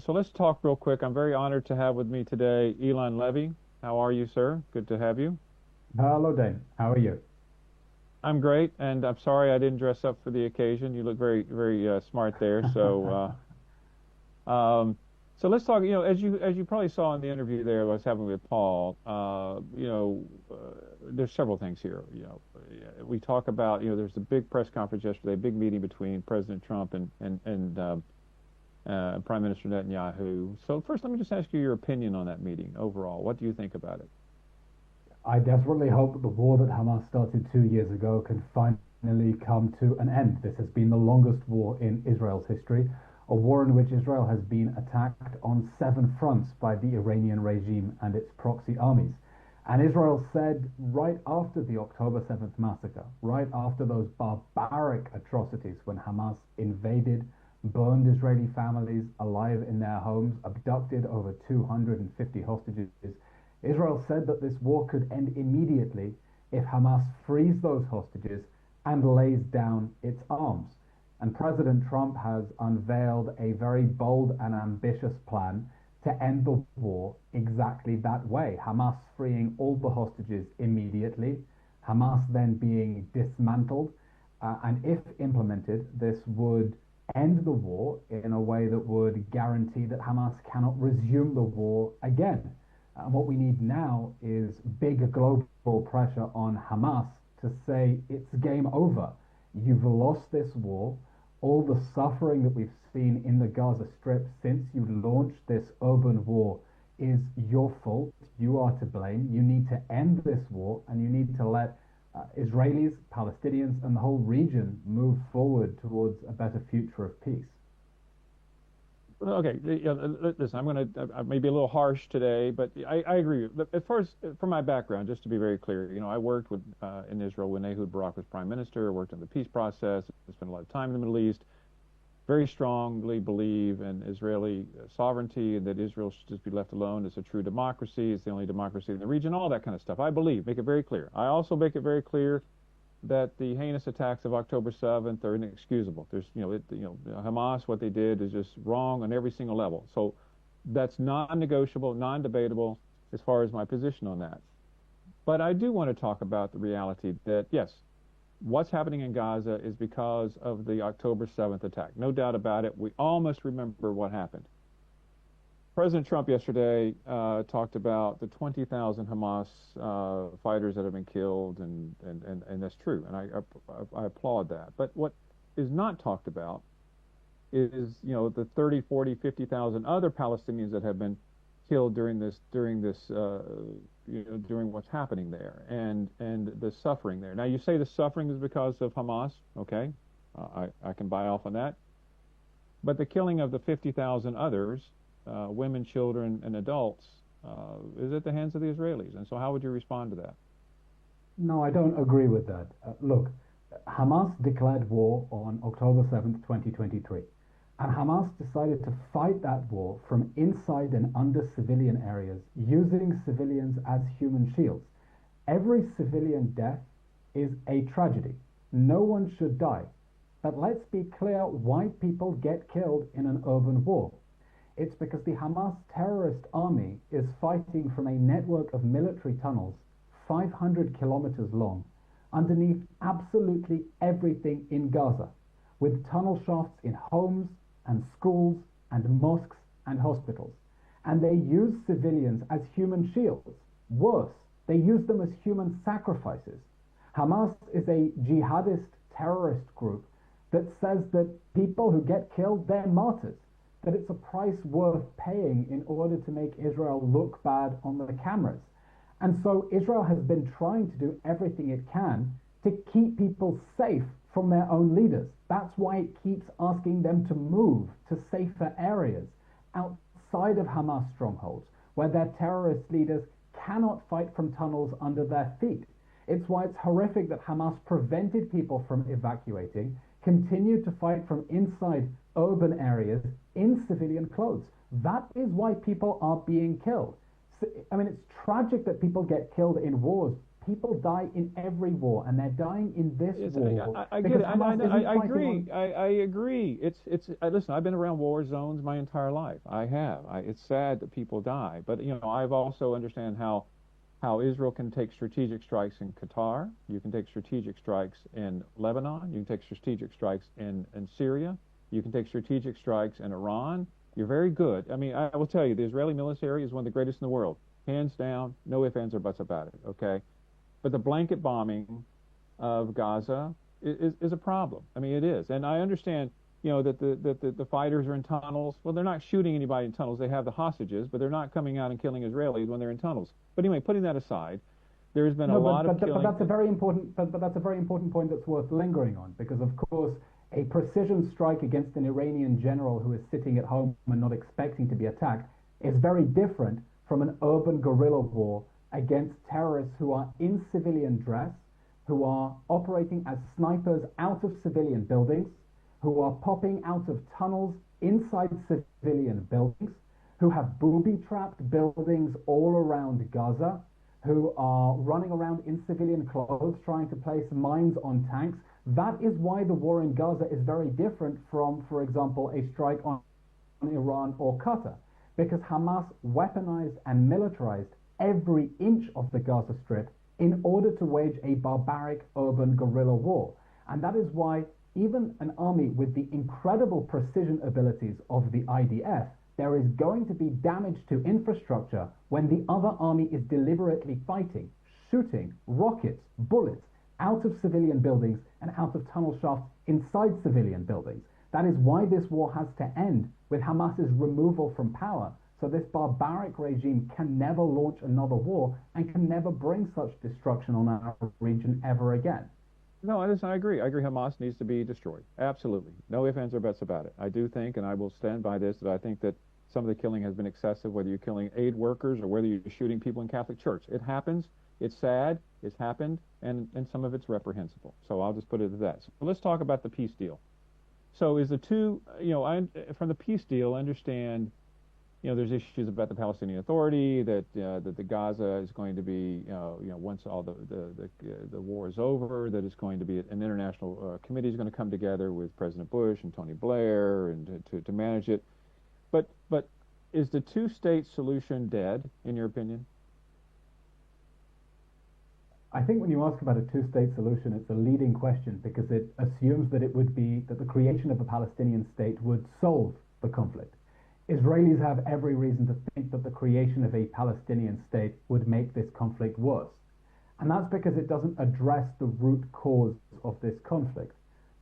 So let's talk real quick. I'm very honored to have with me today Eylon Levy. How are you, sir? Good to have you. Hello, Dane. How are you? I'm great, and I'm sorry I didn't dress up for the occasion. You look very, very smart there. So let's talk. As you probably saw in the interview there I was having with Paul. There's several things here. We talk about. There's a big press conference yesterday, a big meeting between President Trump and Prime Minister Netanyahu. So first, let me just ask you your opinion on that meeting overall. What do you think about it? I desperately hope that the war that Hamas started 2 years ago can finally come to an end. This has been the longest war in Israel's history, a war in which Israel has been attacked on 7 fronts by the Iranian regime and its proxy armies. And Israel said right after the October 7th massacre, right after those barbaric atrocities when Hamas invaded, burned Israeli families alive in their homes, abducted over 250 hostages, Israel said that this war could end immediately if Hamas frees those hostages and lays down its arms. And President Trump has unveiled a very bold and ambitious plan to end the war exactly that way. Hamas freeing all the hostages immediately, Hamas then being dismantled, and if implemented, this would end the war in a way that would guarantee that Hamas cannot resume the war again. And what we need now is big global pressure on Hamas to say it's game over. You've lost this war. All the suffering that we've seen in the Gaza Strip since you launched this urban war is your fault. You are to blame. You need to end this war, and you need to let Israelis, Palestinians, and the whole region move forward towards a better future of peace. Okay, listen, I'm going to I may be a little harsh today, but I agree. At first, from my background, just to be very clear, I worked with in Israel when Ehud Barak was prime minister, worked in the peace process, spent a lot of time in the Middle East, very strongly believe in Israeli sovereignty and that Israel should just be left alone. It's a true democracy. It's the only democracy in the region, all that kind of stuff. I believe, make it very clear. I also make it very clear that the heinous attacks of October 7th are inexcusable. Hamas, what they did is just wrong on every single level. So that's non-negotiable, non-debatable as far as my position on that. But I do want to talk about the reality that, yes, what's happening in Gaza is because of the October 7th attack. No doubt about it. We all must remember what happened. President Trump yesterday talked about the 20,000 Hamas fighters that have been killed, and that's true, and I applaud that. But what is not talked about is the 30, 40, 50,000 other Palestinians that have been killed during what's happening there, and the suffering there. Now you say the suffering is because of Hamas, okay? I can buy off on that, but the killing of the 50,000 others. Women, children, and adults is at the hands of the Israelis. And so how would you respond to that? No, I don't agree with that. Look, Hamas declared war on October 7th, 2023. And Hamas decided to fight that war from inside and under civilian areas, using civilians as human shields. Every civilian death is a tragedy. No one should die. But let's be clear why people get killed in an urban war. It's because the Hamas terrorist army is fighting from a network of military tunnels 500 kilometers long underneath absolutely everything in Gaza, with tunnel shafts in homes and schools and mosques and hospitals. And they use civilians as human shields. Worse, they use them as human sacrifices. Hamas is a jihadist terrorist group that says that people who get killed, they're martyrs, that it's a price worth paying in order to make Israel look bad on the cameras. And so Israel has been trying to do everything it can to keep people safe from their own leaders. That's why it keeps asking them to move to safer areas outside of Hamas strongholds, where their terrorist leaders cannot fight from tunnels under their feet. It's why it's horrific that Hamas prevented people from evacuating, continued to fight from inside urban areas in civilian clothes. That is why people are being killed. I mean, it's tragic that people get killed in wars, People die in every war, and they're dying in this war I get because it. Hamas isn't I fighting agree. on. I agree. Listen, I've been around war zones my entire life. I have. It's sad that people die, but I've also understand how Israel can take strategic strikes in Qatar. You can take strategic strikes in Lebanon. You can take strategic strikes in Syria. You can take strategic strikes in Iran. You're very good. I mean, I will tell you, the Israeli military is one of the greatest in the world, hands down. No ifs, ands, or buts about it. Okay, but the blanket bombing of Gaza is a problem. I mean, it is, and I understand. That the fighters are in tunnels. Well, they're not shooting anybody in tunnels. They have the hostages, but they're not coming out and killing Israelis when they're in tunnels. But anyway, putting that aside, there's been a No, lot of but killing. that's a very important but that's a very important point that's worth lingering on because of course a precision strike against an Iranian general who is sitting at home and not expecting to be attacked is very different from an urban guerrilla war against terrorists who are in civilian dress, who are operating as snipers out of civilian buildings, who are popping out of tunnels inside civilian buildings, who have booby-trapped buildings all around Gaza, who are running around in civilian clothes trying to place mines on tanks. That is why the war in Gaza is very different from, for example, a strike on Iran or Qatar, because Hamas weaponized and militarized every inch of the Gaza Strip in order to wage a barbaric urban guerrilla war. And that is why even an army with the incredible precision abilities of the IDF, there is going to be damage to infrastructure when the other army is deliberately fighting, shooting rockets, bullets out of civilian buildings and out of tunnel shafts inside civilian buildings. That is why this war has to end with Hamas's removal from power. So this barbaric regime can never launch another war and can never bring such destruction on our region ever again. No, I agree. I agree. Hamas needs to be destroyed. Absolutely. No ifs, ands, or buts about it. I do think, and I will stand by this, that I think that some of the killing has been excessive, whether you're killing aid workers or whether you're shooting people in Catholic Church. It happens. It's sad. It's happened, and some of it's reprehensible. So I'll just put it at that. So let's talk about the peace deal. So is the two, from the peace deal, I understand, there's issues about the Palestinian Authority, that the Gaza is going to be, once all the war is over, that it's going to be an international committee is going to come together with President Bush and Tony Blair and to manage it. But is the two-state solution dead, in your opinion? I think when you ask about a two-state solution, it's a leading question because it assumes that it would be that the creation of a Palestinian state would solve the conflict. Israelis have every reason to think that the creation of a Palestinian state would make this conflict worse. And that's because it doesn't address the root cause of this conflict.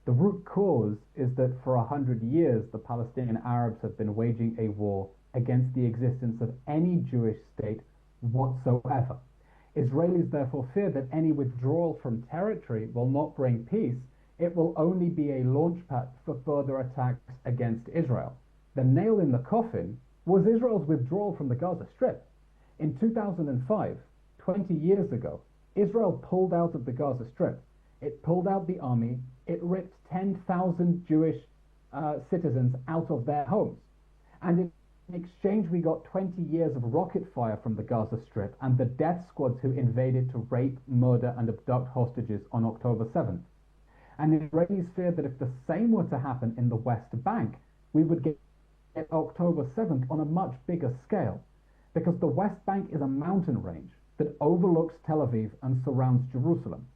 The root cause is that for 100 years, the Palestinian Arabs have been waging a war against the existence of any Jewish state whatsoever. Israelis therefore fear that any withdrawal from territory will not bring peace. It will only be a launchpad for further attacks against Israel. The nail in the coffin was Israel's withdrawal from the Gaza Strip. In 2005, 20 years ago, Israel pulled out of the Gaza Strip. It pulled out the army. It ripped 10,000 Jewish citizens out of their homes. And in exchange, we got 20 years of rocket fire from the Gaza Strip and the death squads who invaded to rape, murder, and abduct hostages on October 7th. And Israelis feared that if the same were to happen in the West Bank, we would get October 7th on a much bigger scale, because the West Bank is a mountain range that overlooks Tel Aviv and surrounds Jerusalem.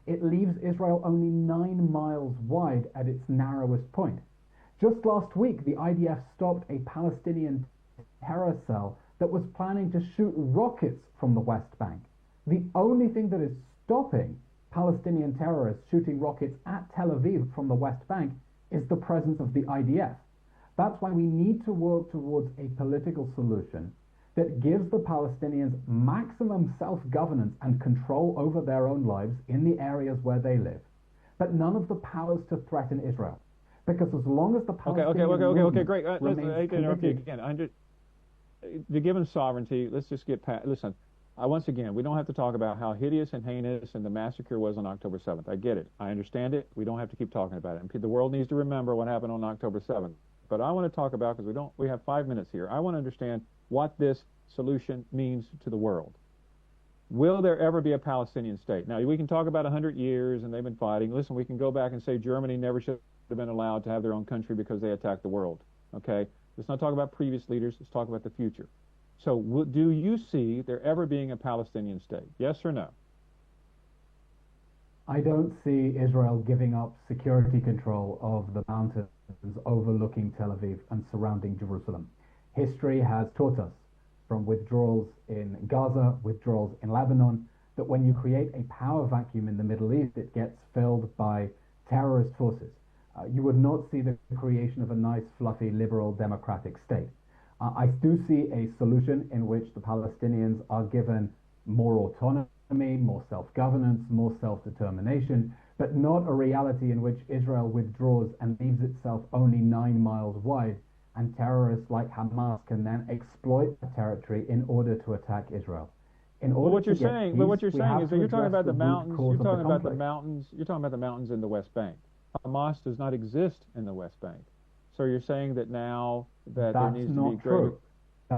It leaves Israel only 9 miles wide at its narrowest point. Just last week, the IDF stopped a Palestinian terror cell that was planning to shoot rockets from the West Bank. The only thing that is stopping Palestinian terrorists shooting rockets at Tel Aviv from the West Bank is the presence of the IDF. That's why we need to work towards a political solution that gives the Palestinians maximum self-governance and control over their own lives in the areas where they live, but none of the powers to threaten Israel. Because as long as the Palestinian okay, great. Listen, I hate to interrupt you again. To give them sovereignty, let's just get past. Listen, once again, we don't have to talk about how hideous and heinous and the massacre was on October 7th. I get it. I understand it. We don't have to keep talking about it. And the world needs to remember what happened on October 7th. But I want to talk about, because we have 5 minutes here. I want to understand what this solution means to the world. Will there ever be a Palestinian state? Now, we can talk about 100 years and they've been fighting. Listen, we can go back and say Germany never should have been allowed to have their own country because they attacked the world. Okay? Let's not talk about previous leaders. Let's talk about the future. So, do you see there ever being a Palestinian state? Yes or no? I don't see Israel giving up security control of the mountains overlooking Tel Aviv and surrounding Jerusalem. History has taught us from withdrawals in Gaza, withdrawals in Lebanon, that when you create a power vacuum in the Middle East, it gets filled by terrorist forces. You would not see the creation of a nice, fluffy, liberal, democratic state. I do see a solution in which the Palestinians are given more autonomy, more self-governance, more self-determination, but not a reality in which Israel withdraws and leaves itself only 9 miles wide, and terrorists like Hamas can then exploit the territory in order to attack Israel. In order what you're saying, peace, but what you're saying is that you're talking about the mountains. You're talking about the conflict. mountains. You're talking about the mountains in the West Bank. Hamas does not exist in the West Bank. So you're saying that now that there needs to be greater.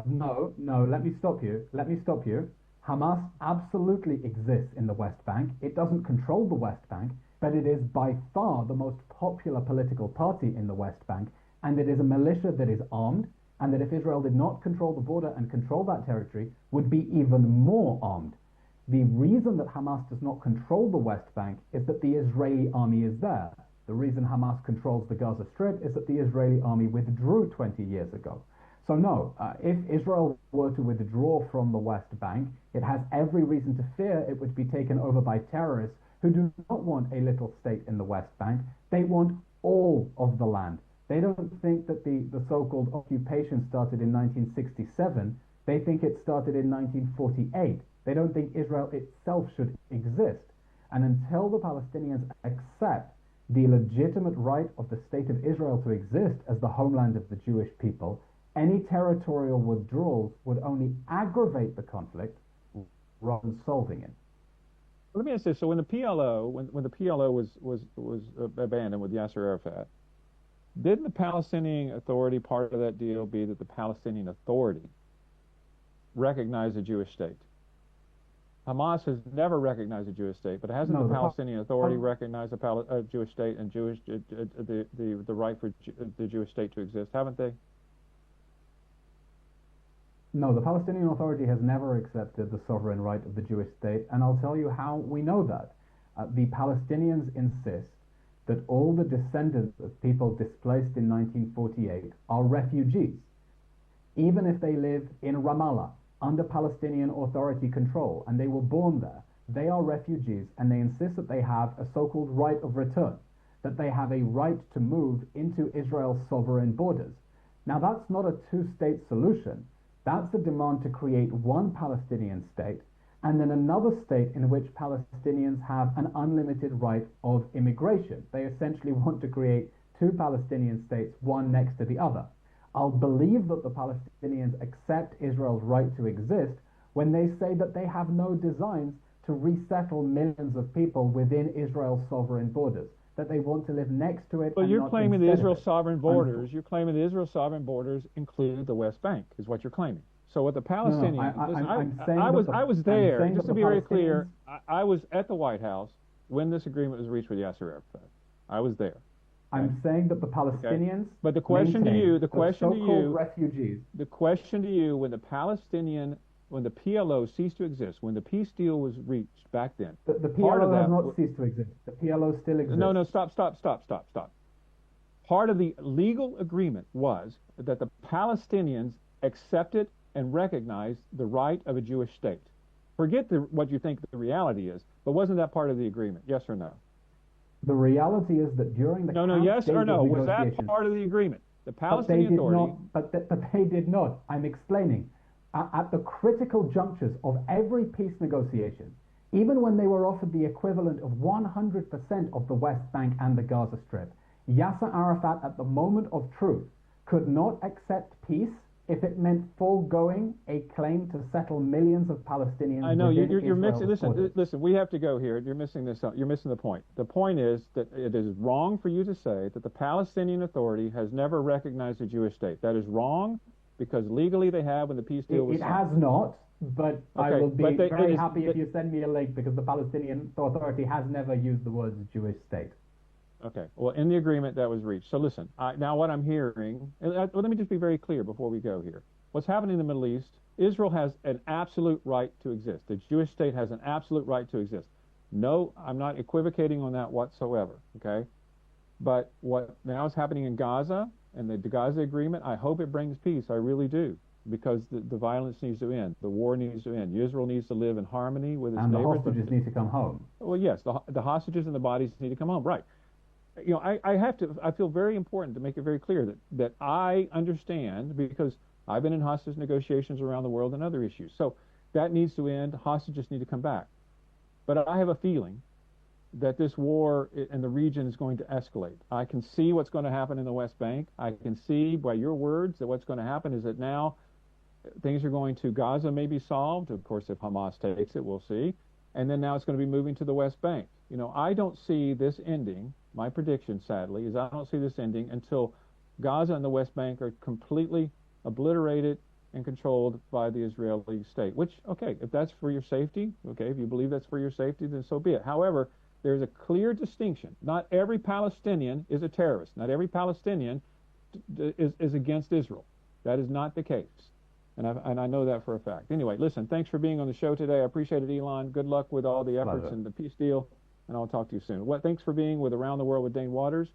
No, no, let me stop you. Let me stop you. Hamas absolutely exists in the West Bank. It doesn't control the West Bank, but it is by far the most popular political party in the West Bank, and it is a militia that is armed, and that if Israel did not control the border and control that territory, would be even more armed. The reason that Hamas does not control the West Bank is that the Israeli army is there. The reason Hamas controls the Gaza Strip is that the Israeli army withdrew 20 years ago. So no, if Israel were to withdraw from the West Bank, it has every reason to fear it would be taken over by terrorists who do not want a little state in the West Bank. They want all of the land. They don't think that the so-called occupation started in 1967. They think it started in 1948. They don't think Israel itself should exist. And until the Palestinians accept the legitimate right of the state of Israel to exist as the homeland of the Jewish people, any territorial withdrawals would only aggravate the conflict rather than solving it. Let me ask this: so when the PLO, when the PLO was abandoned with Yasser Arafat, didn't the Palestinian Authority, part of that deal be that the Palestinian Authority recognized a Jewish state? Hamas has never recognized a Jewish state, but hasn't the Palestinian Authority recognized a Jewish state and the right for the Jewish state to exist? Haven't they? No, the Palestinian Authority has never accepted the sovereign right of the Jewish state, and I'll tell you how we know that. The Palestinians insist that all the descendants of people displaced in 1948 are refugees, even if they live in Ramallah under Palestinian Authority control and they were born there. They are refugees, and they insist that they have a so-called right of return, that they have a right to move into Israel's sovereign borders. Now, that's not a two-state solution. That's a demand to create one Palestinian state and then another state in which Palestinians have an unlimited right of immigration. They essentially want to create two Palestinian states, one next to the other. I'll believe that the Palestinians accept Israel's right to exist when they say that they have no designs to resettle millions of people within Israel's sovereign borders, that they want to live next to it. But you're claiming the Israel sovereign borders. You're claiming the Israel sovereign borders include the West Bank, is what you're claiming. So what the Palestinians, I was there. Just to be very clear, I was at the White House when this agreement was reached with Yasser Arafat. I was there. I'm saying that the Palestinians. Okay. But the question to you, refugees. The question to you, when the PLO ceased to exist, when the peace deal was reached back then, the PLO has not ceased to exist. The PLO still exists. No, stop. Part of the legal agreement was that the Palestinians accepted and recognized the right of a Jewish state. Forget what you think the reality is, but wasn't that part of the agreement? Yes or no? The reality is that during the yes or no, was that part of the agreement? The Palestinian Authority. But they did not. I'm explaining. At the critical junctures of every peace negotiation, even when they were offered the equivalent of 100% of the West Bank and the Gaza Strip, Yasser Arafat, at the moment of truth, could not accept peace if it meant foregoing a claim to settle millions of Palestinians. I know you're mixing. Listen. We have to go here. You're missing this. You're missing the point. The point is that it is wrong for you to say that the Palestinian Authority has never recognized a Jewish state. That is wrong because legally they have when the peace deal was signed. It has not. but I Okay, will but be they, it very is, happy if you send me a link because the Palestinian Authority has never used the words Jewish state. okay. Well, in the agreement that was reached. So listen, now what I'm hearing, well, let me just be very clear before we go here. What's happening in the Middle East, Israel has an absolute right to exist. The Jewish state has an absolute right to exist. No, I'm not equivocating on that whatsoever, okay? But what now is happening in Gaza and the Gaza agreement, I hope it brings peace. I really do. Because the violence needs to end. The war needs to end. Israel needs to live in harmony with its And the neighbors. hostages need to come home. Well, yes, the hostages and the bodies need to come home. Right. You know, I feel very important to make it very clear that I understand because I've been in hostage negotiations around the world and other issues. So that needs to end. Hostages need to come back. But I have a feeling that this war in the region is going to escalate. I can see what's going to happen in the West Bank. I can see by your words that what's going to happen is that now things are going to Gaza may be solved. Of course, if Hamas takes it, we'll see. And then now it's going to be moving to the West Bank. You know, I don't see this ending. My prediction, sadly, is I don't see this ending until Gaza and the West Bank are completely obliterated and controlled by the Israeli state. Which, okay, if that's for your safety, okay, if you believe that's for your safety, then so be it. However, there's a clear distinction. Not every Palestinian is a terrorist. Not every Palestinian is against Israel. That is not the case. And I know that for a fact. Anyway, listen, thanks for being on the show today. I appreciate it, Eylon. Good luck with all the efforts Pleasure. and the peace deal, and I'll talk to you soon. Thanks for being with Around the World with Dane Waters.